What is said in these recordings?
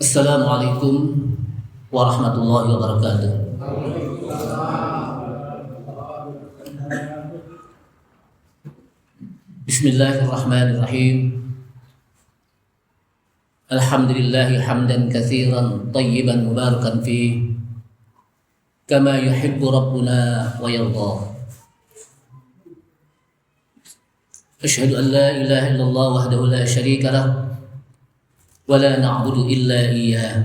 Assalamualaikum warahmatullahi wabarakatuh. Bismillahirrahmanirrahim. Alhamdulillahi hamdan katsiran tayyiban mubarakan fih kama yuhibbu rabbuna wa yarda. Asyhadu an la ilaha illallah wahdahu la syarika lah wa la na'budu illa iyyah.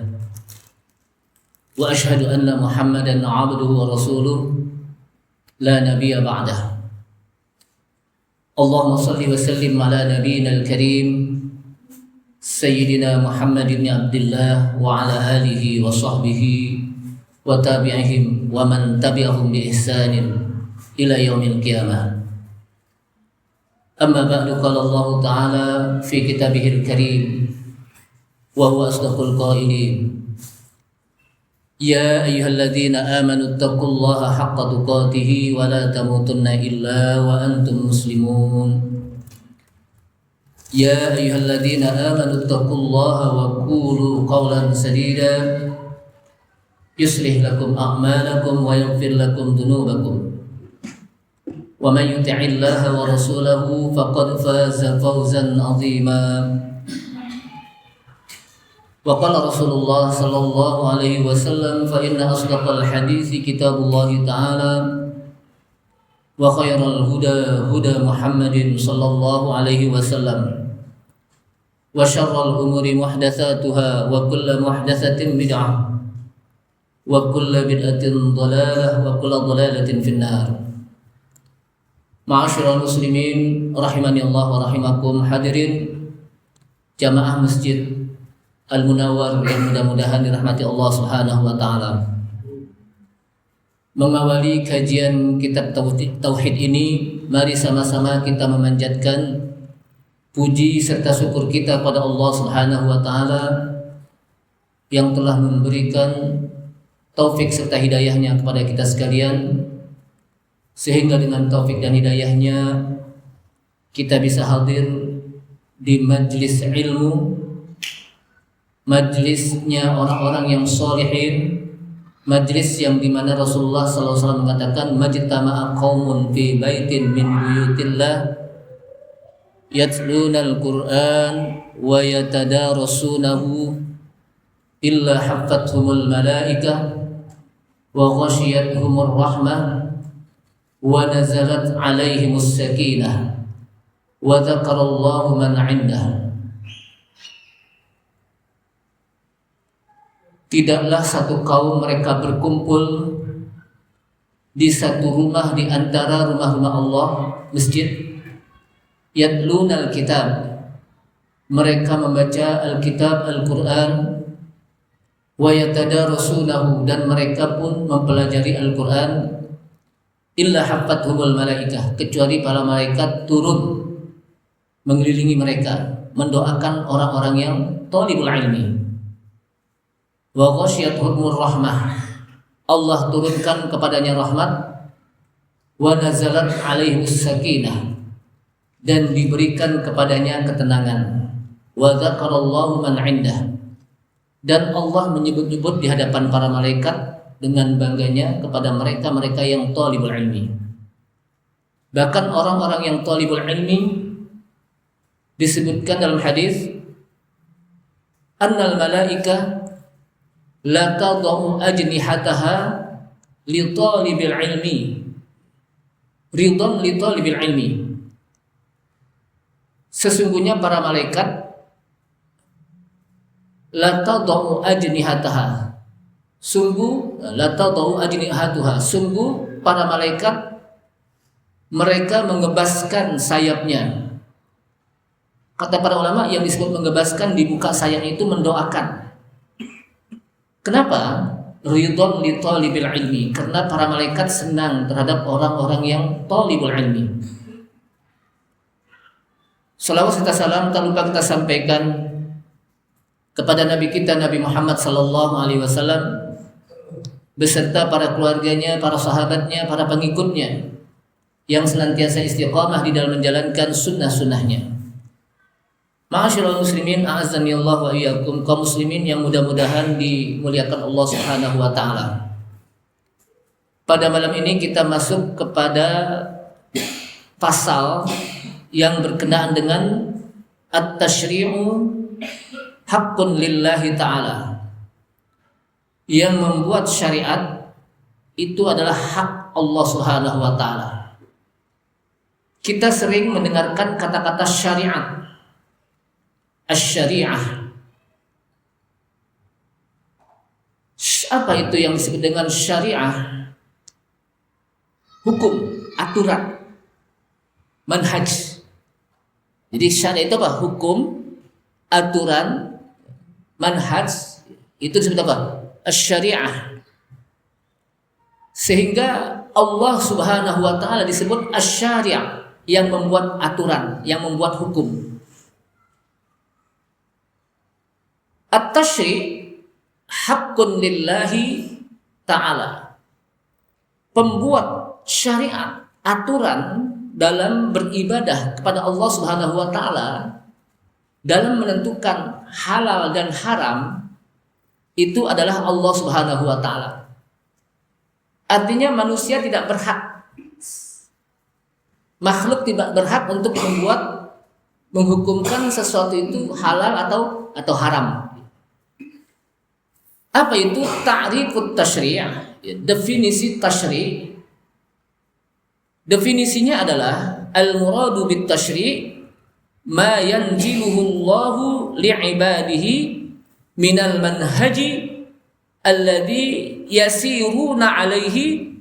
Wa asyhadu anna Muhammadan 'abduhu wa rasuluh la nabiyya ba'dah. Allahumma shalli wa sallim ala nabiyyina al-karim Sayyidina Muhammad ibn Abdullah wa ala alihi wa sahbihi wa tabi'ihim wa man tabi'ahum bi ihsanin ila yaumil qiyamah. Amma ba'du, qala Allah Ta'ala fi kitabihil karim wa huwa asdaqul qailin. Ya ayyuhalladzina amanu taqullaha haqqa tuqatih wa la tamutunna illa wa antum muslimun. Ya ayyuhalladzina amanu taqullaha wa qulu qawlan sadida yuslih lakum a'malakum wa yaghfir lakum dhunubakum. Wa man yuti'illaha wa rasulahu faqad faza fawzan 'azima. Wa qala Rasulullah sallallahu alaihi wasallam fa inna asdaqal hadithi kitabullah ta'ala wa khairal huda huda Muhammadin sallallahu alaihi wasallam wa syarrul umuri muhdatsatuha wa kullu muhdatsatin bid'ah wa kullu bid'atin dhalalah wa kullu dhalalatin finnar. Ma'asyiral muslimin rahimani Allah wa rahimakum, hadirin jamaah Masjid Al-Munawwar yang mudah-mudahan dirahmati Allah Subhanahu wa taala. Mengawali kajian kitab tauhid ini, mari sama-sama kita memanjatkan puji serta syukur kita pada Allah Subhanahu wa taala yang telah memberikan taufik serta hidayahnya kepada kita sekalian, sehingga dengan taufik dan hidayahnya kita bisa hadir di majlis ilmu, majlisnya orang-orang yang sholihin, majlis yang dimana Rasulullah SAW mengatakan majtama'a qaumun fi baitin min buyutillah yatlunal Qur'an wa yatadarasunahu illa haffathumul malaikah wa ghashiyatuhumur rahmah wa nazalat alaihimus sakinah wa dzakarallahu man 'indah. Tidaklah satu kaum mereka berkumpul di satu rumah di antara rumah-rumah Allah, masjid, yatlunal kitab, mereka membaca Alkitab Al-Quran, wa yatadarasunahu, dan mereka pun mempelajari Al-Quran, illa haffathumul malaikah, kecuali para malaikat turun mengelilingi mereka, mendoakan orang-orang yang thalibul ilmi. Wa ghasyiyatuhumur rahmah, Allah turunkan kepadanya rahmat. Wa nazalat alaihimus sakinah, dan diberikan kepadanya ketenangan. Wa dzakarallahu man 'indah, dan Allah menyebut-nyebut di hadapan para malaikat dengan bangganya kepada mereka-mereka yang thalibul ilmi. Bahkan orang-orang yang thalibul ilmi disebutkan dalam hadis, annal malaika la tadau ajnihataha li talibil ilmi ridwan li talibil ilmi. Sesungguhnya para malaikat la tadau ajnihataha, sungguh la tadau ajnihatuha, sungguh para malaikat mereka mengebaskan sayapnya. Kata para ulama, yang disebut mengebaskan, dibuka sayap itu mendoakan. Kenapa? Ridwan li talibil ilmi, karena para malaikat senang terhadap orang-orang yang talibul ilmi. Salawat serta salam tak lupa kita sampaikan kepada Nabi kita Nabi Muhammad sallallahu alaihi wasallam beserta para keluarganya, para sahabatnya, para pengikutnya yang senantiasa istiqamah di dalam menjalankan sunnah-sunnahnya. Ma'asyiral muslimin, a'azzani Allah wa iyyakum, kaum muslimin yang mudah-mudahan dimuliakan Allah Subhanahu wa taala. Pada malam ini kita masuk kepada pasal yang berkenaan dengan at-tasyri'u haqqun lillahi ta'ala. Yang membuat syariat itu adalah hak Allah Subhanahu wa taala. Kita sering mendengarkan kata-kata syariat, asy-syari'ah. Apa itu yang disebut dengan syariah? Hukum, aturan, manhaj. Jadi syariat itu apa? Hukum, aturan, manhaj. Itu disebut apa? Asy-syari'ah. Sehingga Allah Subhanahu wa taala disebut asy-syari', yang membuat aturan, yang membuat hukum. At-tasyri' haqqun lillahi ta'ala. Pembuat syariat, aturan dalam beribadah kepada Allah Subhanahu wa taala, dalam menentukan halal dan haram, itu adalah Allah Subhanahu wa taala. Artinya manusia tidak berhak, makhluk tidak berhak untuk menghukumkan sesuatu itu halal atau haram. Apa itu ta'rifut tasyri'? Definisi tasyri'. Definisinya adalah al-muradu bit tasyri' ma yanziluhu Allahu li'ibadihi minal manhaji alladhi yasiruna 'alaihi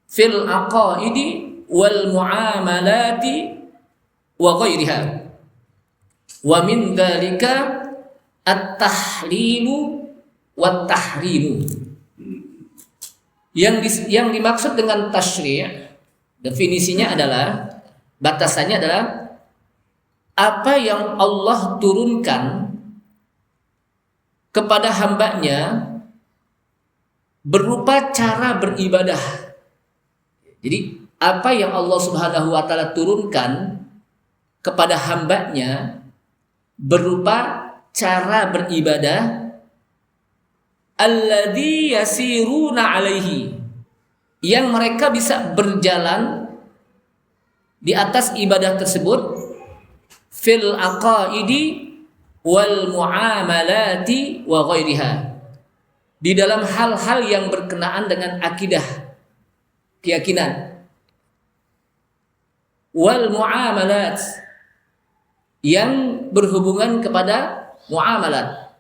fil aqaidi wal muamalati wa ghairiha. Wa min dzalika at-tahlilu wat tahrimu. Yang dimaksud dengan tasyri', definisinya adalah, batasannya adalah apa yang Allah turunkan kepada hambanya berupa cara beribadah. Jadi apa yang Allah Subhanahu wa taala turunkan kepada hambanya berupa cara beribadah, alladzi yasiruna 'alaihi, yang mereka bisa berjalan di atas ibadah tersebut, fil aqaidi wal muamalati wa ghairiha, di dalam hal-hal yang berkenaan dengan akidah, keyakinan, wal muamalat, yang berhubungan kepada muamalat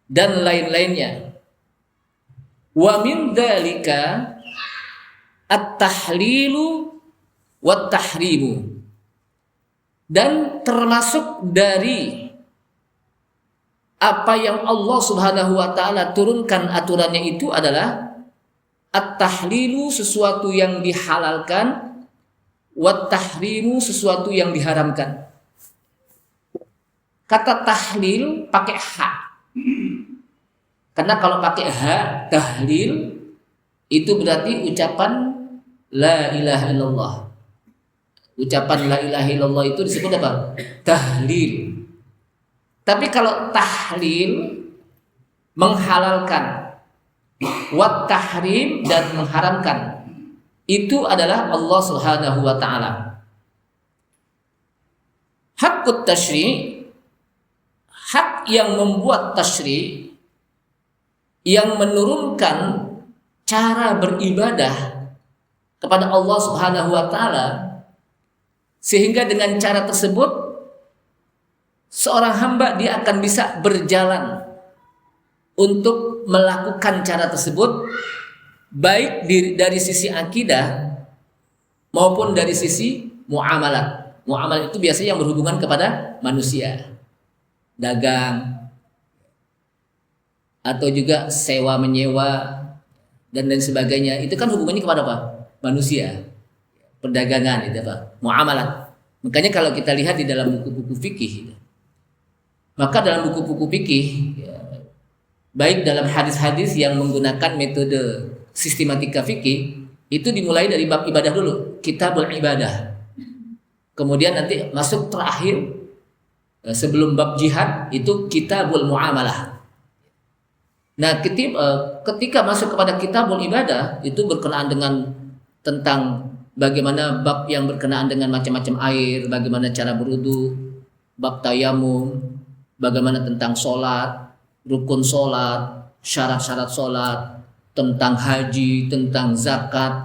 dan lain-lainnya. Wa min dzalika at-tahlilu wat tahrimu, dan termasuk dari apa yang Allah Subhanahu wa taala turunkan aturannya itu adalah at-tahlilu, sesuatu yang dihalalkan, wat tahrimu, sesuatu yang diharamkan. Kata tahlil pakai ha. Karena kalau pakai ha, tahlil, itu berarti ucapan la ilaha illallah. Ucapan la ilaha illallah itu disebut apa? Tahlil. Tapi kalau tahlil menghalalkan, wat tahrim dan mengharamkan, itu adalah Allah Subhanahu wa taala. Haqqut tasyri', hak yang membuat tasyri', yang menurunkan cara beribadah kepada Allah Subhanahu wa taala, sehingga dengan cara tersebut seorang hamba dia akan bisa berjalan untuk melakukan cara tersebut, baik dari sisi akidah maupun dari sisi muamalat. Muamalat itu biasanya yang berhubungan kepada manusia, dagang, atau juga sewa menyewa dan lain sebagainya. Itu kan hubungannya kepada apa? Manusia. Perdagangan itu apa? Muamalat. Makanya kalau kita lihat di dalam buku-buku fikih, maka dalam buku-buku fikih, baik dalam hadis-hadis yang menggunakan metode sistematika fikih, itu dimulai dari bab ibadah dulu, kitabul ibadah. Kemudian nanti masuk terakhir sebelum bab jihad itu kitabul muamalah. Nah, ketika masuk kepada kitabul ibadah itu berkenaan dengan tentang bagaimana bab yang berkenaan dengan macam-macam air, bagaimana cara berwudu, bab tayamum, bagaimana tentang sholat, rukun sholat, syarat-syarat sholat, tentang haji, tentang zakat,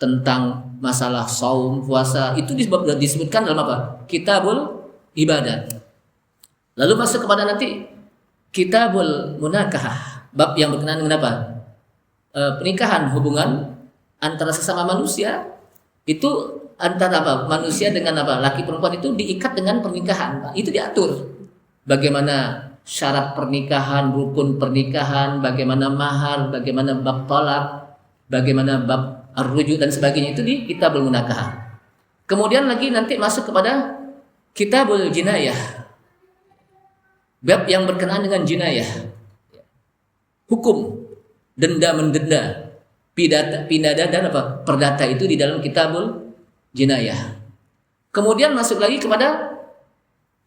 tentang masalah saum, puasa, itu disebutkan dalam apa? Kitabul ibadah. Lalu masuk kepada nanti kitabul munakahah, bab yang berkenaan dengan apa? Pernikahan, hubungan antara sesama manusia, itu antara apa? Manusia dengan apa? Laki perempuan itu diikat dengan pernikahan. Itu diatur. Bagaimana syarat pernikahan, rukun pernikahan, bagaimana mahar, bagaimana bab talak, bagaimana bab ar-rujuk dan sebagainya, itu di kitabul munakahah. Kemudian lagi nanti masuk kepada kitabul jinayah, bab yang berkenaan dengan jinayah, hukum, denda mendenda, pidana dan apa? Perdata, itu di dalam kitabul jinayah. Kemudian masuk lagi kepada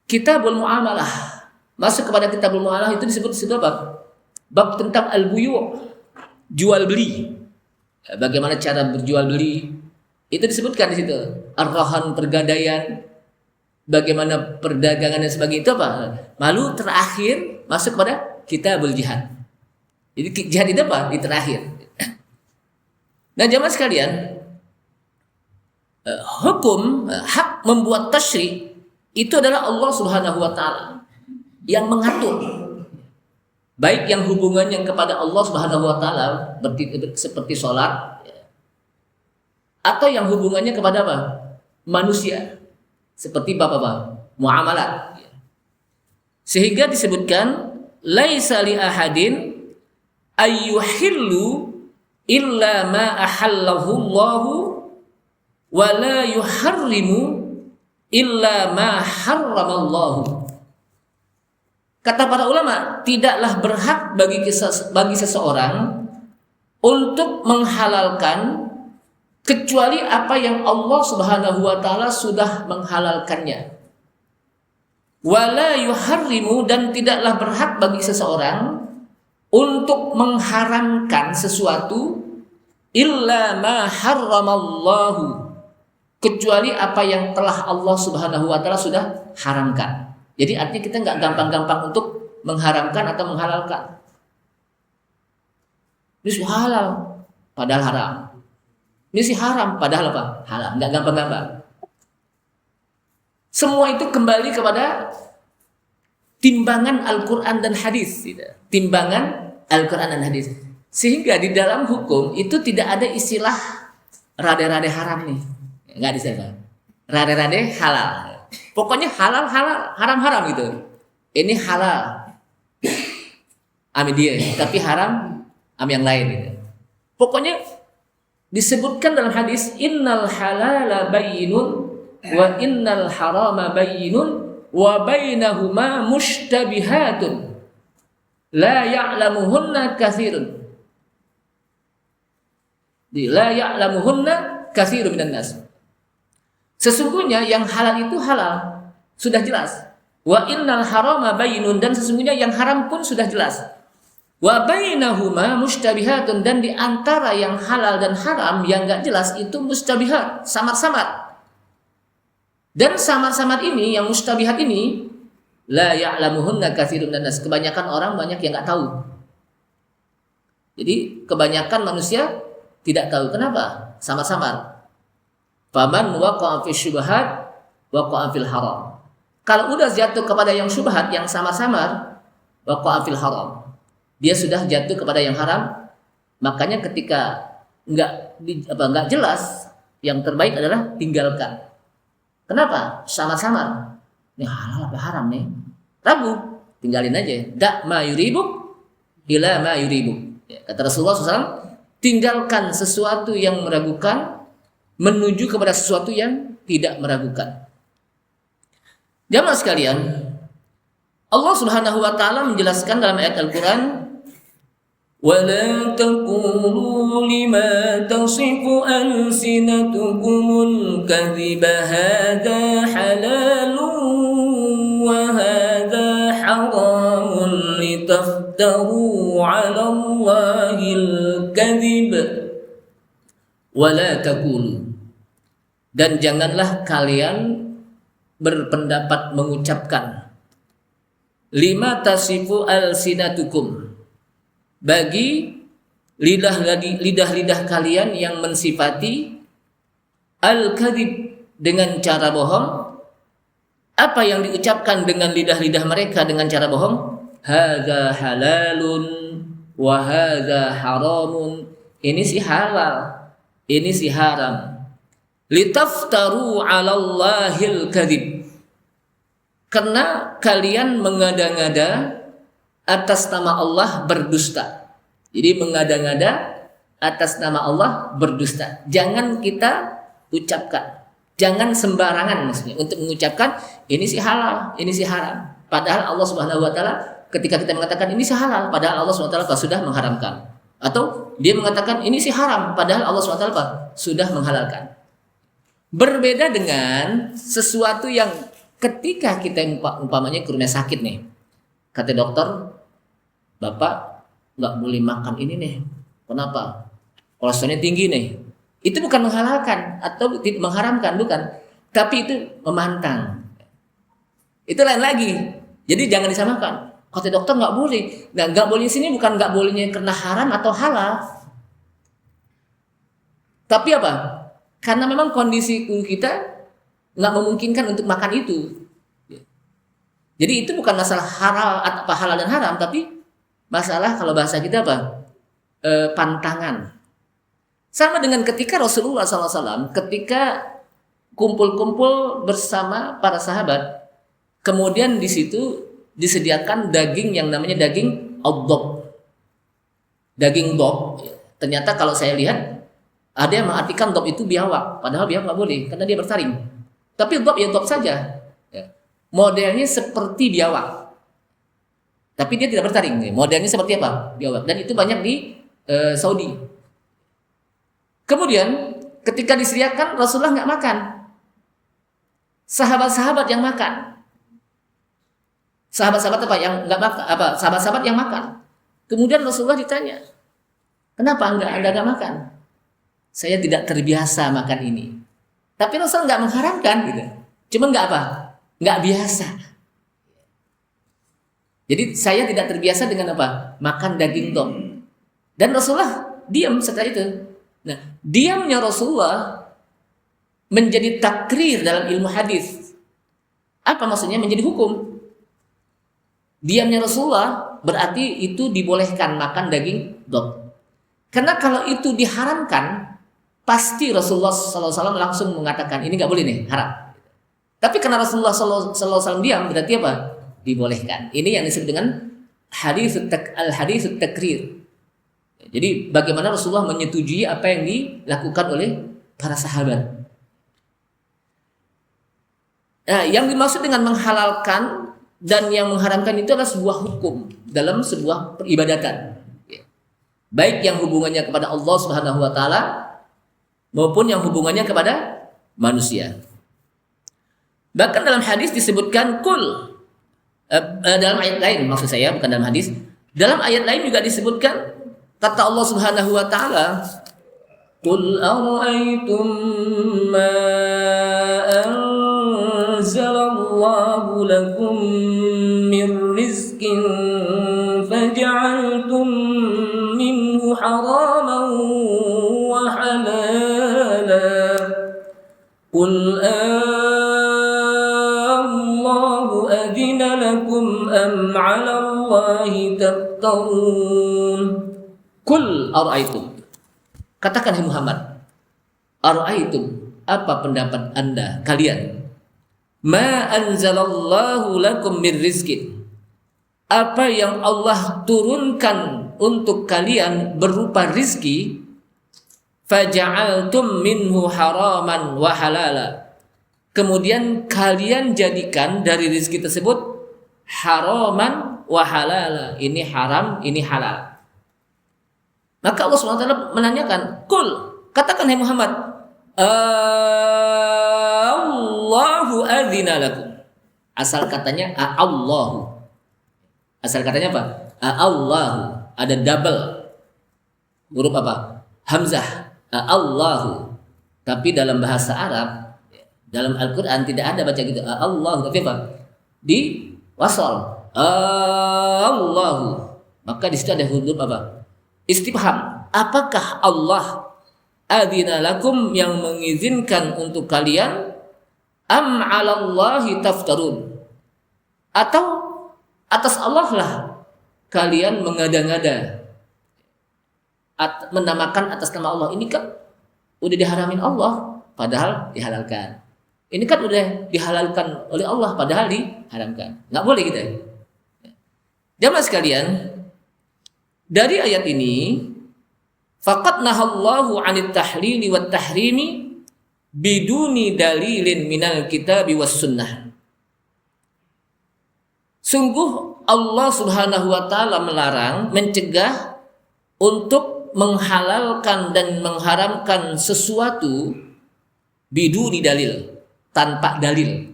kitabul muamalah. Masuk kepada kitabul muamalah itu disebut apa? Bab tentang al-buyu', jual beli. Bagaimana cara berjual beli, itu disebutkan di situ. Ar-rahan, pergadaian, bagaimana perdagangan dan sebagainya, itu apa? Lalu terakhir masuk kepada kitabul jihad. Jadi jihad itu apa? Di terakhir. Nah, jamaah sekalian, hukum, hak membuat tasyri' itu adalah Allah Subhanahu wa taala yang mengatur. Baik yang hubungannya kepada Allah Subhanahu wa taala seperti sholat, atau yang hubungannya kepada apa? Manusia, seperti apa? Muamalat. Sehingga disebutkan laisa li ahadin ayyuhillu illa ma ahallahu Allahu wa la yuharrimu illa ma harramallahu. Kata para ulama, tidaklah berhak bagi seseorang untuk menghalalkan kecuali apa yang Allah Subhanahu wa taala sudah menghalalkannya. Wala yuharrimu, dan tidaklah berhak bagi seseorang untuk mengharamkan sesuatu illa ma harramallahu, kecuali apa yang telah Allah Subhanahu wa taala sudah haramkan. Jadi artinya kita nggak gampang-gampang untuk mengharamkan atau menghalalkan. Ini sih halal, padahal haram. Ini sih haram, padahal apa? Halal. Nggak gampang-gampang. Semua itu kembali kepada timbangan Al-Quran dan hadis. Timbangan Al-Quran dan hadis. Sehingga di dalam hukum itu tidak ada istilah rade-rade haram nih. Nggak disebut. Rade-rade halal. Pokoknya halal, haram gitu. Ini halal ami dia, tapi haram ami yang lain gitu. Pokoknya disebutkan dalam hadis, innal halala bayyinun wa innal harama bayyinun wa bainahuma mushtabihatun la ya'lamuhunna katsirun. La ya'lamuhunna katsirun minan nas. Sesungguhnya yang halal itu halal, sudah jelas. Wa innal harama bayyinun, dan sesungguhnya yang haram pun sudah jelas. Wa bainahuma mushtabihatun, dan di antara yang halal dan haram yang enggak jelas itu mustabihat, samar-samar. Dan samar-samar ini, yang mustabihat ini, la ya'lamuhunna katsirun minan nas, kebanyakan orang banyak yang enggak tahu. Jadi kebanyakan manusia tidak tahu. Kenapa? Samar-samar. Faman waqa'a fi syubhat waqa'a fil haram. Kalau udah jatuh kepada yang syubhat, yang samar-samar, waqa'a fil haram, dia sudah jatuh kepada yang haram. Makanya ketika enggak jelas, yang terbaik adalah tinggalkan. Kenapa? Samar-samar. Ini halal apa haram nih? Ragu, tinggalin aja. Da ma yuribuk ila ma yuribuk. Kata Rasulullah SAW, tinggalkan sesuatu yang meragukan menuju kepada sesuatu yang tidak meragukan. Jamaah sekalian, Allah Subhanahu wa taala menjelaskan dalam ayat Al-Qur'an, "Wa la taqulu lima tasifu alsinatukumul kadhiba hadza halalun wa وهذا حرام لتفتروا على الله الكذب ولا تقولوا. Dan janganlah kalian berpendapat mengucapkan lima tasifu alsinatukum, bagi lidah-lidah kalian yang mensifati al-kadhib, dengan cara bohong. Apa yang diucapkan dengan lidah-lidah mereka dengan cara bohong? Hadza halalun wa hadza haramun. Ini sih halal, ini sih haram. Litaftaru 'alallahil kadhib, karena kalian mengada-ngada atas nama Allah berdusta. Jadi mengada-ngada atas nama Allah berdusta. Jangan kita ucapkan, jangan sembarangan maksudnya untuk mengucapkan ini sih halal, ini sih haram. Padahal Allah Subhanahu wa taala ketika kita mengatakan ini sih halal, padahal Allah Subhanahu wa taala sudah mengharamkan. Atau dia mengatakan ini sih haram, padahal Allah Subhanahu wa taala sudah menghalalkan. Berbeda dengan sesuatu yang ketika kita umpamanya ke rumah sakit nih, kata dokter, Bapak nggak boleh makan ini nih. Kenapa? Kolesterolnya tinggi nih. Itu bukan menghalalkan atau mengharamkan, bukan. Tapi itu memantang. Itu lain lagi. Jadi jangan disamakan. Kata dokter nggak boleh. Nah, nggak boleh di sini bukan nggak bolehnya karena haram atau halal. Tapi apa? Karena memang kondisi kita nggak memungkinkan untuk makan itu. Jadi itu bukan masalah halal dan haram, tapi masalah kalau bahasa kita apa? Pantangan. Sama dengan ketika Rasulullah SAW ketika kumpul-kumpul bersama para sahabat, kemudian di situ disediakan daging yang namanya daging ad-dhab. Daging dhab. Ternyata kalau saya lihat ada yang mengartikan dhab itu biawak, padahal biawak nggak boleh karena dia bertaring. Tapi dhab ya dhab saja. Ya. Modelnya seperti biawak, tapi dia tidak bertaring. Modelnya seperti apa? Biawak. Dan itu banyak di Saudi. Kemudian ketika disediakan, Rasulullah nggak makan. Sahabat-sahabat yang makan. Sahabat-sahabat apa yang nggak makan? Sahabat-sahabat yang makan. Kemudian Rasulullah ditanya, kenapa Anda nggak makan? Saya tidak terbiasa makan ini. Tapi Rasul nggak mengharamkan gitu. Cuma nggak apa? Nggak biasa. Jadi saya tidak terbiasa dengan apa? Makan daging dom. Dan Rasulullah diam setelah itu. Nah, diamnya Rasulullah menjadi takrir dalam ilmu hadis. Apa maksudnya? Menjadi hukum. Diamnya Rasulullah berarti itu dibolehkan makan daging dom. Karena kalau itu diharamkan, pasti Rasulullah SAW langsung mengatakan ini nggak boleh nih, haram. Tapi karena Rasulullah SAW diam, berarti apa? Dibolehkan. Ini yang disebut dengan al-hadits takrir. Jadi bagaimana Rasulullah menyetujui apa yang dilakukan oleh para sahabat. Nah, yang dimaksud dengan menghalalkan dan yang mengharamkan itu adalah sebuah hukum dalam sebuah peribadatan. Baik yang hubungannya kepada Allah Subhanahu wa taala maupun yang hubungannya kepada manusia. Bahkan dalam hadis disebutkan kul, dalam ayat lain maksud saya, bukan dalam hadis. Dalam ayat lain juga disebutkan kata Allah Subhanahu wa taala, "Qul ara'aytum ma anzalallahu lakum min rizqin faj'altum minhu haraman wa halala. Qul Allahu adina lakum am 'ala Allahi taftarun." Kul ara'aitum, katakan hai Muhammad, ara'aitum, apa pendapat Anda kalian, ma anzalallahu lakum min rizqin, apa yang Allah turunkan untuk kalian berupa rizki, faja'altum minhu haraman wa halala, kemudian kalian jadikan dari rizki tersebut haraman wa halala, ini haram, ini halal. Maka Allah SWT menanyakan, kul, katakan hai Muhammad, Allahu adzina lakum, Asal katanya Allahu. Asal katanya apa? Allahu. Ada double huruf apa? Hamzah. Allahu. Tapi dalam bahasa Arab, dalam Al-Quran tidak ada baca gitu. Allahu. Tapi apa? Di wasal. Allahu. Maka di situ ada huruf apa? Istifham. Apakah Allah adzina lakum yang mengizinkan untuk kalian? Am 'alallahi taftarun? Atau atas Allah lah kalian mengada-ngada menamakan atas nama Allah. Ini kan udah diharamin Allah padahal dihalalkan. Ini kan udah dihalalkan oleh Allah padahal diharamkan. Nggak boleh gitu ya. Jamaah sekalian, dari ayat ini faqad nahallahu 'anit tahlili wat tahrimi biduni dalilin minal kitabi was sunnah. Sungguh Allah Subhanahu wa taala melarang, mencegah untuk menghalalkan dan mengharamkan sesuatu biduni dalil, tanpa dalil.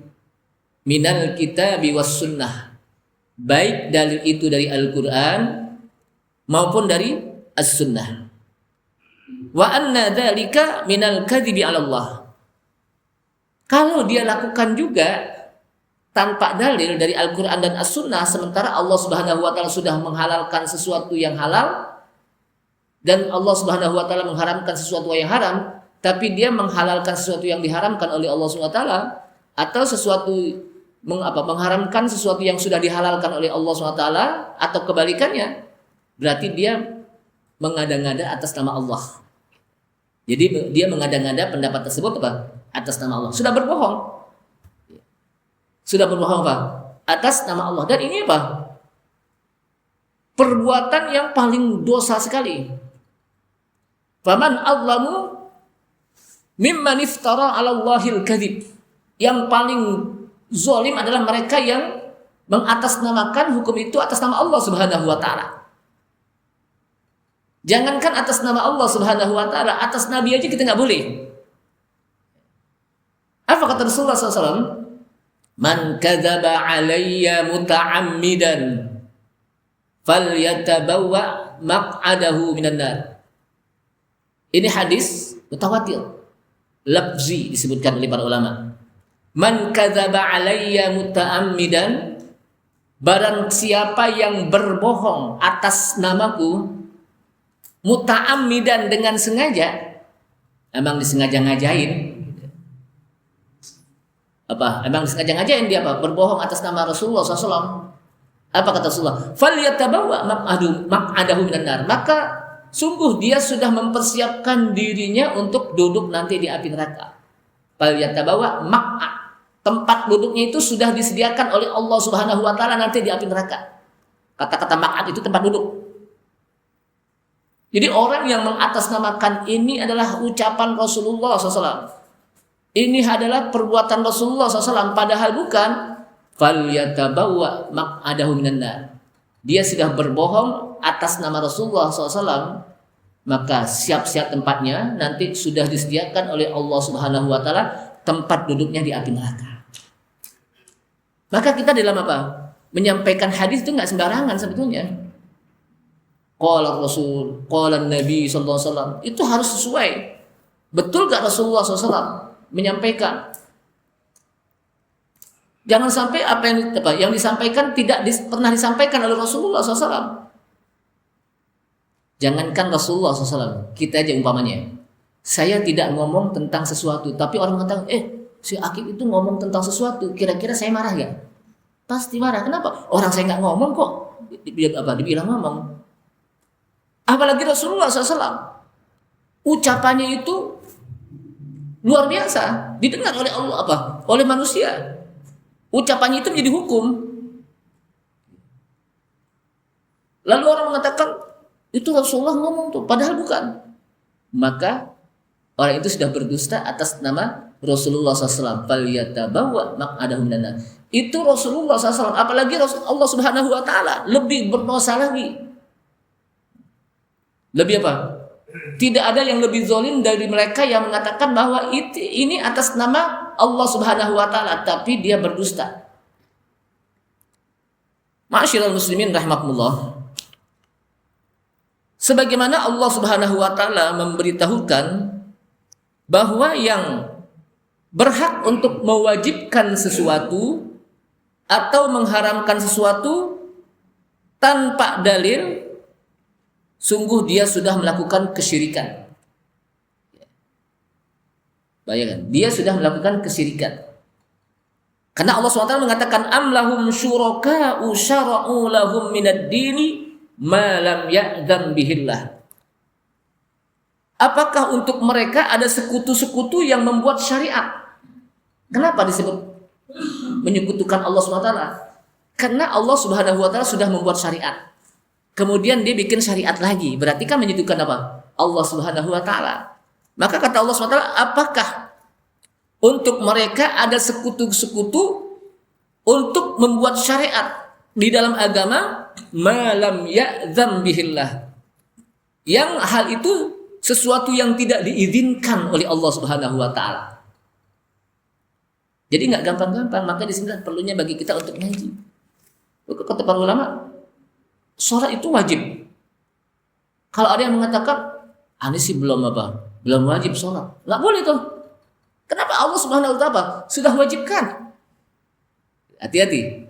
Minal kitabi was sunnah. Baik dalil itu dari Al-Qur'an maupun dari As-Sunnah. Wa anna dzalika minal kadzibi 'ala Allah. Kalau dia lakukan juga tanpa dalil dari Al-Qur'an dan As-Sunnah, sementara Allah Subhanahu wa taala sudah menghalalkan sesuatu yang halal dan Allah Subhanahu wa taala mengharamkan sesuatu yang haram, tapi dia menghalalkan sesuatu yang diharamkan oleh Allah Subhanahu wa taala, atau sesuatu mengharamkan sesuatu yang sudah dihalalkan oleh Allah SWT, atau kebalikannya, berarti dia mengada-ngada atas nama Allah. Jadi dia mengada-ngada pendapat tersebut apa? Atas nama Allah. Sudah berbohong. Sudah berbohong apa? Atas nama Allah. Dan ini apa? Perbuatan yang paling dosa sekali. Faman azlamu mimman iftara 'ala Allahil kadzib. Yang paling zalim adalah mereka yang mengatasnamakan hukum itu atas nama Allah Subhanahu wa taala. Jangankan atas nama Allah Subhanahu wa taala, atas nabi aja kita nggak boleh. Apa kata Rasulullah SAW? Man kadzaba 'alayya muta'ammidan falyatabawwa maq'adahu minan nar. Ini hadis mutawatir. Lafzi disebutkan oleh para ulama. Man kadzaba 'alayya muta'ammidan, barang siapa yang berbohong atas namaku muta'ammidan dengan sengaja, emang disengaja ngajain apa? Emang disengaja ngajain dia apa? Berbohong atas nama Rasulullah SAW. Apa kata Rasulullah? Falyatabawwa maq'adahu minan nar. Maka sungguh dia sudah mempersiapkan dirinya untuk duduk nanti di api neraka. Falyatabawwa maq'ad, tempat duduknya itu sudah disediakan oleh Allah Subhanahu wa taala nanti di api neraka. Kata-kata maq'ad itu tempat duduk. Jadi orang yang mengatasnamakan ini adalah ucapan Rasulullah SAW. Ini adalah perbuatan Rasulullah SAW, padahal bukan. Falyatabawwa maq'adahu minan nar. Dia sudah berbohong atas nama Rasulullah SAW, maka siap-siap tempatnya nanti sudah disediakan oleh Allah Subhanahu wa taala, tempat duduknya di api neraka. Maka kita dalam apa? Menyampaikan hadis itu nggak sembarangan sebetulnya. Qala Rasul, qala Nabi sallallahu alaihi wasallam, itu harus sesuai. Betul gak Rasulullah SAW menyampaikan? Jangan sampai apa yang disampaikan tidak pernah disampaikan oleh Rasulullah SAW. Jangankan Rasulullah SAW, kita aja umpamanya, saya tidak ngomong tentang sesuatu, tapi orang mengatakan, si Akib itu ngomong tentang sesuatu, kira-kira saya marah gak? Pasti marah. Kenapa? Orang saya nggak ngomong kok, dibilang ngomong. Apalagi Rasulullah SAW, ucapannya itu luar biasa, didengar oleh Allah oleh manusia. Ucapannya itu menjadi hukum. Lalu orang mengatakan itu Rasulullah ngomong tuh, padahal bukan. Maka orang itu sudah berdusta atas nama Rasulullah SAW. Falyatabawwa maq'adahu minan nar. Itu Rasulullah SAW. Apalagi Allah Subhanahu wa taala lebih berdosa lagi. Lebih apa? Tidak ada yang lebih zalim dari mereka yang mengatakan bahwa ini atas nama Allah Subhanahu wa taala, tapi dia berdusta. Ma'asyiral muslimin rahimakumullah. Sebagaimana Allah Subhanahu wa taala memberitahukan bahwa yang berhak untuk mewajibkan sesuatu atau mengharamkan sesuatu tanpa dalil, sungguh dia sudah melakukan kesyirikan. Bayangkan, dia sudah melakukan kesyirikan. Karena Allah SWT mengatakan am lahum syuraka'u syara'u lahum minad dini ma lam ya'dzan bihillah. Apakah untuk mereka ada sekutu-sekutu yang membuat syariat? Kenapa disebut menyekutukan Allah SWT? Karena Allah Subhanahu wa taala sudah membuat syariat. Kemudian dia bikin syariat lagi. Berarti kan menyekutukan apa? Allah Subhanahu wa taala. Maka kata Allah SWT, apakah untuk mereka ada sekutu-sekutu untuk membuat syariat di dalam agama malam ya'dzam bihillah, yang hal itu sesuatu yang tidak diizinkan oleh Allah Subhanahu wa taala. Jadi nggak gampang-gampang, maka di sini perlunya bagi kita untuk ngaji. Kata para ulama, sholat itu wajib. Kalau ada yang mengatakan, ini sih belum wajib sholat, nggak boleh tuh. Kenapa? Allah Subhanahu wa taala sudah wajibkan. Hati-hati.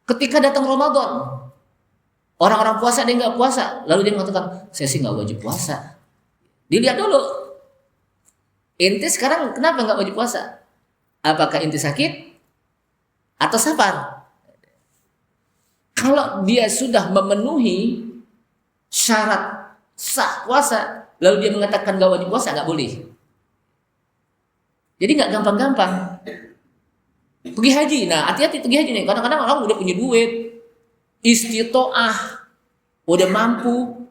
Ketika datang Ramadan, orang-orang puasa, dia nggak puasa, lalu dia mengatakan, saya sih nggak wajib puasa. Dilihat dulu, ente sekarang kenapa nggak wajib puasa? Apakah ente sakit atau sabar? Kalau dia sudah memenuhi syarat sah puasa, lalu dia mengatakan nggak wajib puasa, nggak boleh. Jadi nggak gampang-gampang. Pergi haji, nah hati-hati pergi haji nih. Kadang-kadang orang udah punya duit, istitoah, udah mampu,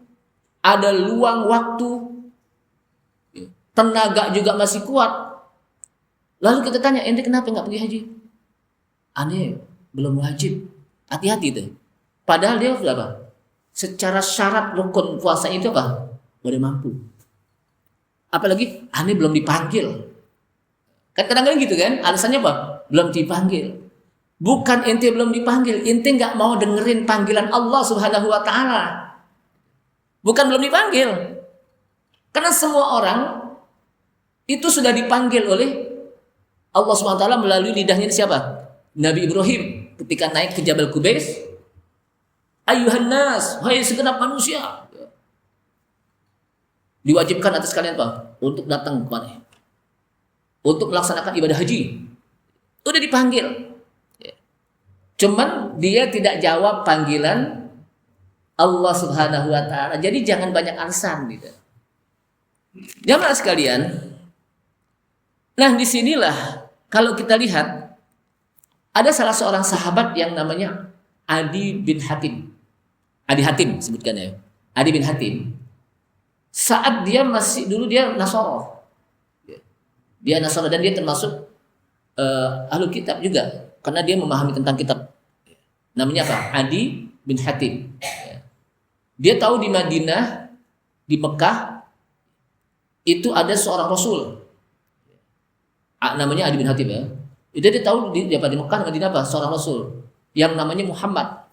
ada luang waktu, tenaga juga masih kuat. Lalu kita tanya, ente kenapa nggak pergi haji? Aneh, belum wajib. Hati-hati tuh. Padahal dia sudah apa? Secara syarat rukun puasa itu apa? Udah mampu. Apalagi aneh belum dipanggil. Kan kadang-kadang gitu kan, alasannya apa? Belum dipanggil. Bukan ente belum dipanggil, ente nggak mau dengerin panggilan Allah Subhanahu wa taala. Bukan belum dipanggil. Karena semua orang itu sudah dipanggil oleh Allah Subhanahu wa taala melalui lidahnya siapa? Nabi Ibrahim ketika naik ke Jabal Qubais. Ayuhan nas, wahai segenap manusia. Diwajibkan atas kalian apa? Untuk datang ke mana? Untuk melaksanakan ibadah haji. Udah dipanggil. Cuman dia tidak jawab panggilan Allah Subhanahu wa taala. Jadi jangan banyak alasan gitu. Jamaah sekalian. Nah, disinilah kalau kita lihat ada salah seorang sahabat yang namanya Adi bin Hatim. Adi Hatim sebutkan ya. Adi bin Hatim. Saat dia masih dulu dia Nasara. Dia Nasara dan dia termasuk ahlul kitab juga karena dia memahami tentang kitab. Namanya apa? Adi bin Hatim. Dia tahu di Madinah, di Mekah itu ada seorang Rasul. Namanya Adi bin Hatim ya. Itu dia tahu di Mekah, Madinah apa? Seorang Rasul yang namanya Muhammad.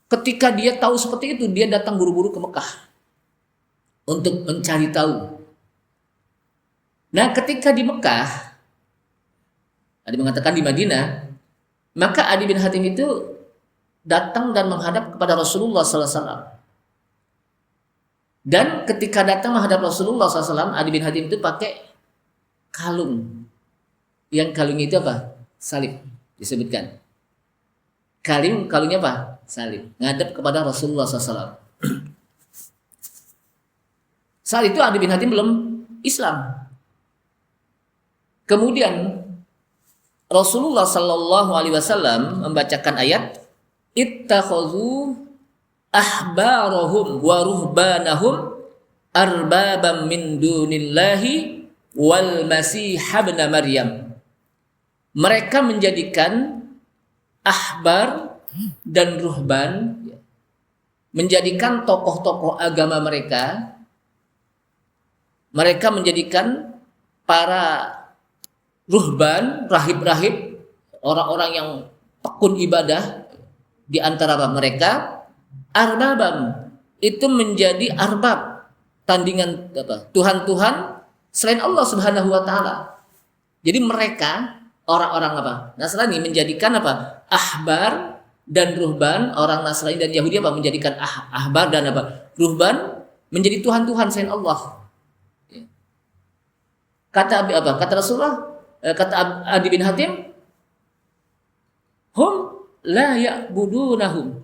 Ketika dia tahu seperti itu, dia datang buru-buru ke Mekah untuk mencari tahu. Nah, ketika di Mekah, ada mengatakan di Madinah, maka Adi bin Hatim itu datang dan menghadap kepada Rasulullah SAW. Dan ketika datang menghadap Rasulullah SAW, Adi bin Hatim itu pakai kalung. Yang kalungnya itu apa? Salib, disebutkan. Kalungnya apa? Salib. Ngadap kepada Rasulullah SAW. Saat itu Adi bin Hatim belum Islam. Kemudian Rasulullah Sallallahu Alaihi Wasallam membacakan ayat ittakhadhu ahbarahum wa ruhbanahum arbabam min dunillahi wal masih ibn Maryam. Mereka menjadikan ahbar dan ruhban, menjadikan tokoh-tokoh agama mereka menjadikan para ruhban, rahib-rahib, orang-orang yang tekun ibadah, di antara mereka arbabam, itu menjadi arbab, tandingan Tuhan-Tuhan selain Allah Subhanahu wa taala. Jadi mereka orang-orang Nasrani menjadikan ahbar dan ruhban, orang Nasrani dan Yahudi menjadikan ahbar dan ruhban menjadi Tuhan-Tuhan selain Allah. Kata Rasulullah, kata Adi bin Hatim, hum la ya'budunahum.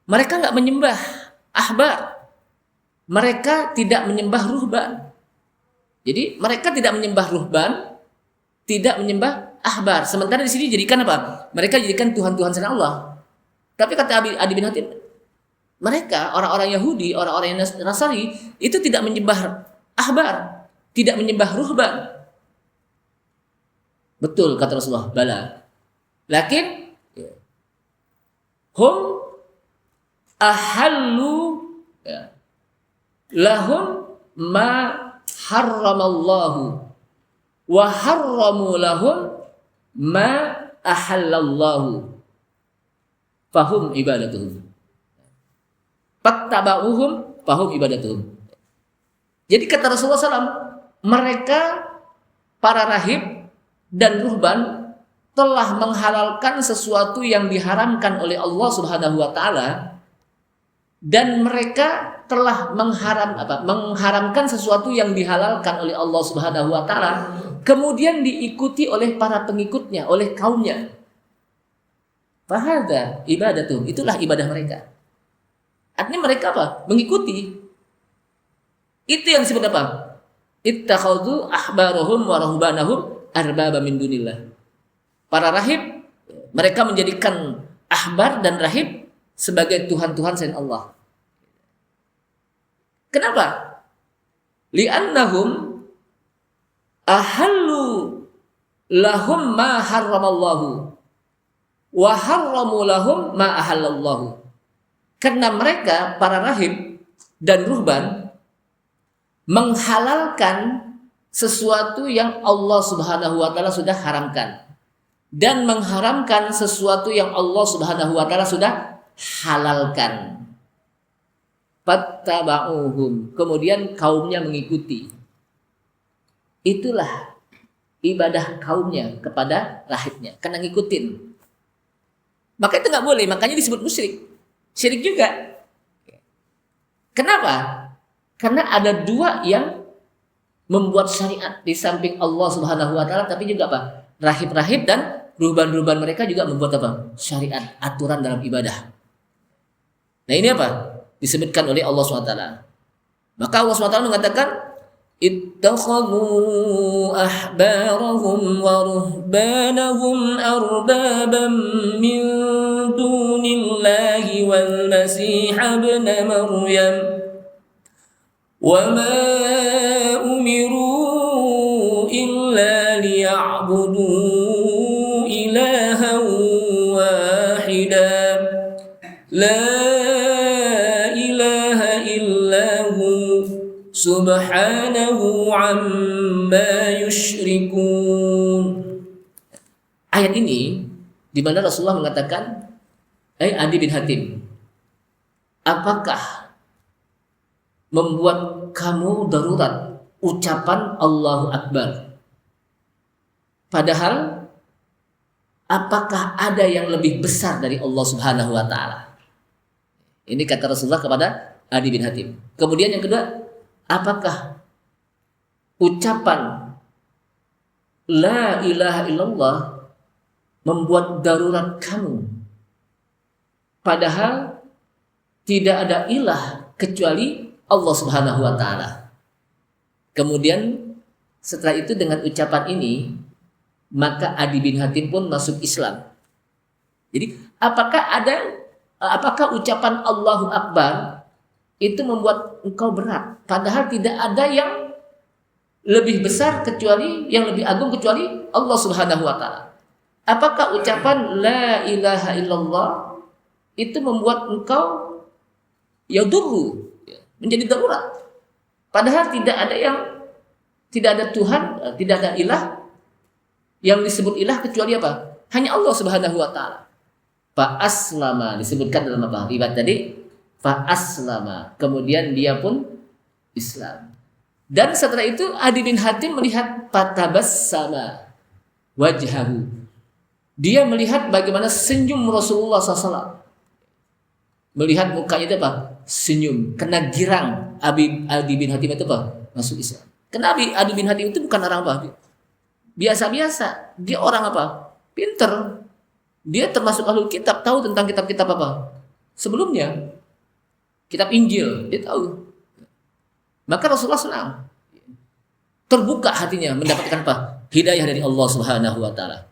Mereka enggak menyembah ahbar. Mereka tidak menyembah ruhban. Jadi mereka tidak menyembah ruhban, tidak menyembah ahbar. Sementara di sini jadikan mereka jadikan Tuhan-Tuhan selain Allah. Tapi kata Adi bin Hatim, mereka orang-orang Yahudi, orang-orang Nasrani itu tidak menyembah ahbar, tidak menyembah ruhban. Betul kata Rasulullah, bala. Lakin hum ahallu lahum ma harramallahu wa harramu lahum ma ahallallahu fahum ibadatuhum fattaba'uhum fahum ibadatuhum. Jadi kata Rasulullah SAW, mereka para rahib dan ruhban telah menghalalkan sesuatu yang diharamkan oleh Allah Subhanahu wa taala, dan mereka telah mengharamkan sesuatu yang dihalalkan oleh Allah Subhanahu wa taala, kemudian diikuti oleh para pengikutnya, oleh kaumnya. Fahadha ibadatuhum, itulah ibadah mereka. Artinya mereka mengikuti. Itu yang disebut ittakhadhu ahbarahum wa ruhbanahum arbaba min dunillah. Para rahib, mereka menjadikan ahbar dan rahib sebagai Tuhan-Tuhan selain Allah. Kenapa? Li'annahum ahallu lahum ma harramallahu wa harramu lahum ma ahallallahu. Karena mereka para rahib dan ruhban menghalalkan sesuatu yang Allah Subhanahu wa taala sudah haramkan, dan mengharamkan sesuatu yang Allah Subhanahu wa taala sudah halalkan. Fattaba'uhum, kemudian kaumnya mengikuti. Itulah ibadah kaumnya kepada rahibnya, karena ngikutin. Maka itu nggak boleh, makanya disebut musyrik. Syirik juga. Kenapa? Karena ada dua yang membuat syariat di samping Allah Subhanahu wa taala, tapi juga rahib-rahib dan ruhban-ruhban mereka juga membuat syariat, aturan dalam ibadah. Nah ini disebutkan oleh Allah SWT. Maka Allah SWT mengatakan, ittakhadhu ahbarahum wa ruhbanahum arbaban min dunillahi wal masih ibn maryam wa ma umiru illa liya'budu ilahan wahidan la subhanahu amma yushrikun. Ayat ini di mana Rasulullah mengatakan, Adi bin Hatim, apakah membuat kamu darurat ucapan Allahu Akbar? Padahal apakah ada yang lebih besar dari Allah Subhanahu wa taala? Ini kata Rasulullah kepada Adi bin Hatim. Kemudian yang kedua, apakah ucapan la ilaha illallah membuat darurat kamu? Padahal tidak ada ilah kecuali Allah Subhanahu wa taala. Kemudian setelah itu dengan ucapan ini, maka Adi bin Hatim pun masuk Islam. Jadi apakah ucapan Allahu Akbar itu membuat engkau berat? Padahal tidak ada yang lebih besar kecuali, yang lebih agung kecuali Allah Subhanahu wa taala. Apakah ucapan la ilaha illallah itu membuat engkau yadurru, menjadi darurat? Padahal tidak ada Tuhan, tidak ada ilah yang disebut ilah kecuali hanya Allah Subhanahu wa taala. fa aslama, disebutkan dalam apa? Riwayat tadi fa aslama, kemudian dia pun Islam. Dan setelah itu Adi bin Hatim melihat fatabassama wajhahu. Dia melihat bagaimana senyum Rasulullah SAW. Melihat mukanya itu apa? Senyum. Kena girang Adi bin Hatim itu apa? Masuk Islam. Kenapa Adi bin Hatim itu bukan orang apa? Biasa-biasa. Dia orang apa? Pinter. Dia termasuk ahlul kitab, tahu tentang kitab-kitab apa? Sebelumnya. Kitab Injil, dia tahu. Maka Rasulullah senang. Terbuka hatinya mendapatkan apa? Hidayah dari Allah Subhanahu wa taala.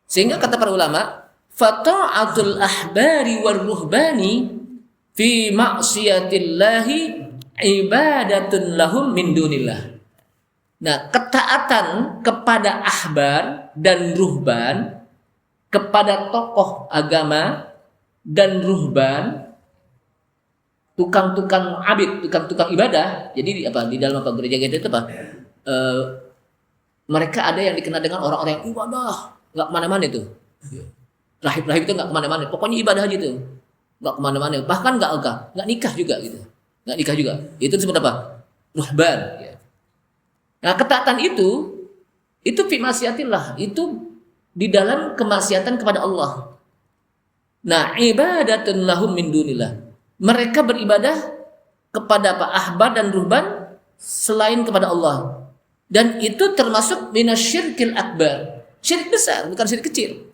Sehingga kata para ulama, fata'atul ahbari war ruhbani fi ma'siyatillahi ibadatun lahum min dunillah. Nah, ketaatan kepada ahbar dan ruhban, kepada tokoh agama dan ruhban, tukang-tukang abid, tukang-tukang ibadah. Jadi apa? Di dalam apa gereja itu apa? Mereka ada yang dikenal dengan orang-orang yang ibadah, nggak kemana-mana itu. Rahib-rahib itu nggak kemana-mana. Pokoknya ibadah aja itu, nggak kemana-mana. Bahkan nggak nikah juga gitu, nggak nikah juga. Itu disebut apa? Ruhban. Ya. Nah, ketaatan itu fi maksiatillah, itu di dalam kemaksiatan kepada Allah. Nah, ibadatun lahum min dunillah. Mereka beribadah kepada apa? Ahbar dan ruhban selain kepada Allah. Dan itu termasuk minasyirkil akbar. Syirik besar, bukan syirik kecil.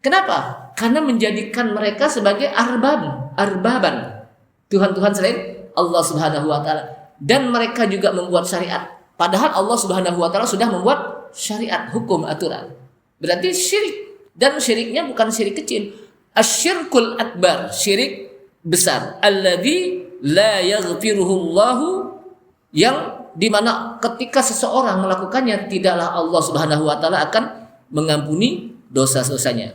Kenapa? Karena menjadikan mereka sebagai arbaban. Tuhan-tuhan selain Allah Subhanahu wa taala. Dan mereka juga membuat syariat. Padahal Allah Subhanahu wa taala sudah membuat syariat, hukum, aturan. Berarti syirik. Dan syiriknya bukan syirik kecil. Asyirkul akbar, syirik besar. Alladzi la yaghfiruhullahu, yang dimana ketika seseorang melakukannya tidaklah Allah Subhanahu wa taala akan mengampuni dosa-dosanya.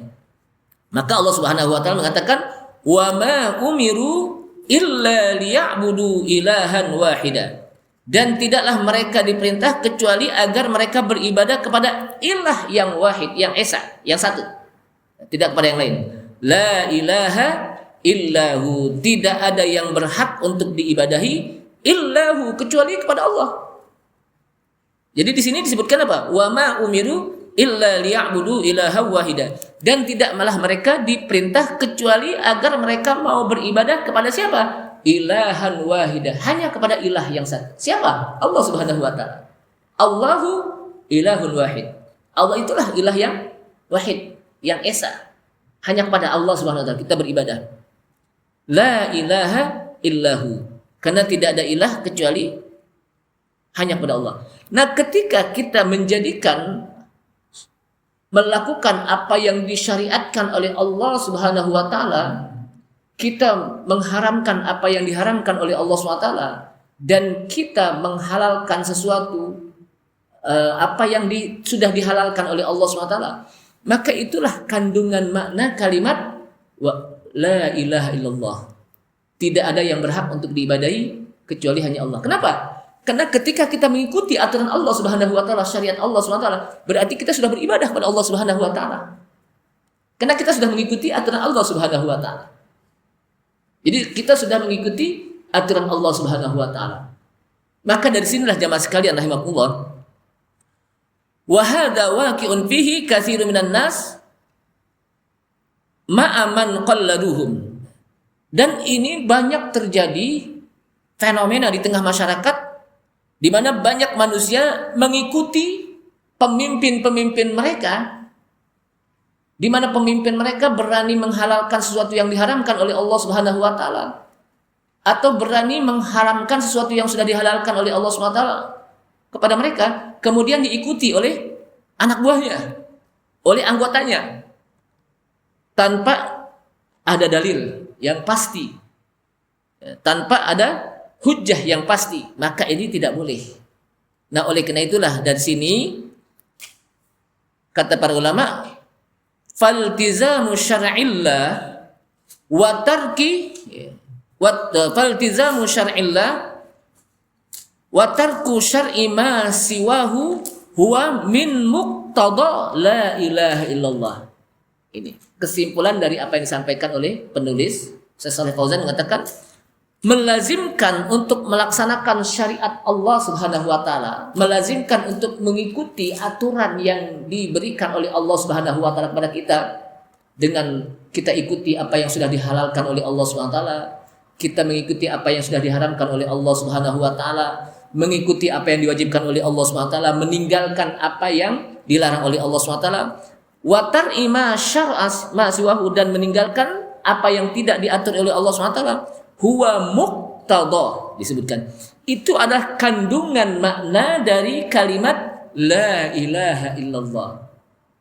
Maka Allah Subhanahu wa taala mengatakan, "Wa ma umiru illa liya'budu ilahan wahida." Dan tidaklah mereka diperintah kecuali agar mereka beribadah kepada ilah yang wahid, yang esa, yang satu. Tidak kepada yang lain. La ilaha illahu, tidak ada yang berhak untuk diibadahi illahu, kecuali kepada Allah. Jadi di sini disebutkan apa? Wa ma umiru illa liya'budu ilaha wahida. Dan tidak malah mereka diperintah kecuali agar mereka mau beribadah kepada siapa? Ilahan wahida, hanya kepada ilah yang satu. Siapa? Allah Subhanahu wa taala. Allahu ilahun wahid. Allah itulah ilah yang wahid, yang esa. Hanya kepada Allah Subhanahu wa taala kita beribadah. La ilaha illahu, karena tidak ada ilah kecuali hanya kepada Allah. Nah, ketika kita melakukan apa yang disyariatkan oleh Allah Subhanahu wa taala, kita mengharamkan apa yang diharamkan oleh Allah Subhanahu wa taala, dan kita menghalalkan sesuatu apa yang sudah dihalalkan oleh Allah Subhanahu wa taala, maka itulah kandungan makna kalimat la ilaha illallah. Tidak ada yang berhak untuk diibadahi kecuali hanya Allah. Kenapa? Karena ketika kita mengikuti aturan Allah Subhanahu wa taala, syariat Allah Subhanahu wa taala, berarti kita sudah beribadah kepada Allah Subhanahu wa taala. Karena kita sudah mengikuti aturan Allah Subhanahu wa taala. Jadi kita sudah mengikuti aturan Allah Subhanahu wa taala. Maka dari sinilah jamaah sekalian rahimakumullah, wa hadza waqi'un fihi katsirun minan nas ma'aman qalladuhum. Dan ini banyak terjadi fenomena di tengah masyarakat di mana banyak manusia mengikuti pemimpin-pemimpin mereka, di mana pemimpin mereka berani menghalalkan sesuatu yang diharamkan oleh Allah Subhanahu wa taala, atau berani mengharamkan sesuatu yang sudah dihalalkan oleh Allah Subhanahu wa taala kepada mereka, kemudian diikuti oleh anak buahnya, oleh anggotanya, tanpa ada dalil yang pasti, tanpa ada hujjah yang pasti, maka ini tidak boleh. Nah, oleh karena itulah dari sini kata para ulama, faltizamu syar'illah wa tarki faltizamu syar'illah wa tarku syar'i ma siwahu huwa min muqtada la ilaha illallah. Ini kesimpulan dari apa yang disampaikan oleh penulis. Syekh Shalih Fauzan mengatakan melazimkan untuk melaksanakan syariat Allah Subhanahu wa taala, melazimkan untuk mengikuti aturan yang diberikan oleh Allah Subhanahu wa taala kepada kita dengan kita ikuti apa yang sudah dihalalkan oleh Allah Subhanahu wa taala, kita mengikuti apa yang sudah diharamkan oleh Allah Subhanahu wa taala, mengikuti apa yang diwajibkan oleh Allah Subhanahu wa taala, meninggalkan apa yang dilarang oleh Allah Subhanahu wa taala, wa tar'ima syar'as ma siwahu, dan meninggalkan apa yang tidak diatur oleh Allah SWT, huwa muqtada, disebutkan itu adalah kandungan makna dari kalimat la ilaha illallah.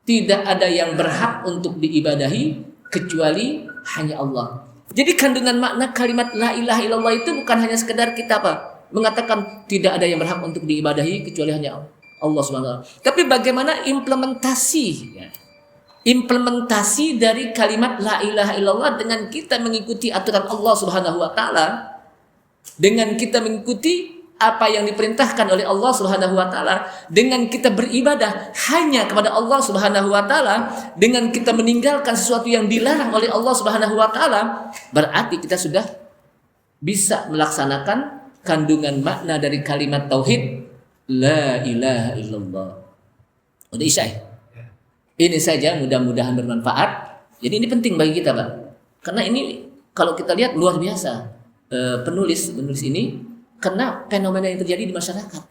Tidak ada yang berhak untuk diibadahi kecuali hanya Allah. Jadi kandungan makna kalimat la ilaha illallah itu bukan hanya sekedar kita mengatakan tidak ada yang berhak untuk diibadahi kecuali hanya Allah SWT, tapi bagaimana implementasi dari kalimat la ilaha illallah dengan kita mengikuti aturan Allah Subhanahu wa taala, dengan kita mengikuti apa yang diperintahkan oleh Allah Subhanahu wa taala, dengan kita beribadah hanya kepada Allah Subhanahu wa taala, dengan kita meninggalkan sesuatu yang dilarang oleh Allah Subhanahu wa taala, berarti kita sudah bisa melaksanakan kandungan makna dari kalimat tauhid la ilaha illallah. Udah isya ya? Ini saja, mudah-mudahan bermanfaat. Jadi ini penting bagi kita, Pak. Karena ini kalau kita lihat luar biasa penulis ini karena fenomena yang terjadi di masyarakat.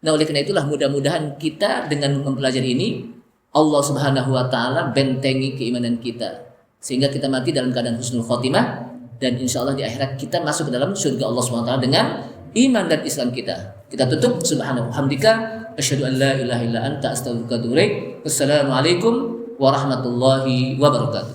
Nah, oleh karena itulah mudah-mudahan kita dengan mempelajari ini Allah Subhanahu wa taala bentengi keimanan kita sehingga kita mati dalam keadaan husnul khotimah, dan insya Allah di akhirat kita masuk ke dalam surga Allah Subhanahu wa taala dengan iman dan Islam kita. Kita tutup subhanahu hamdika asyhadu an la ilaha illa anta astaghfiruka wa atubu ilaik. Wassalamualaikum warahmatullahi wabarakatuh.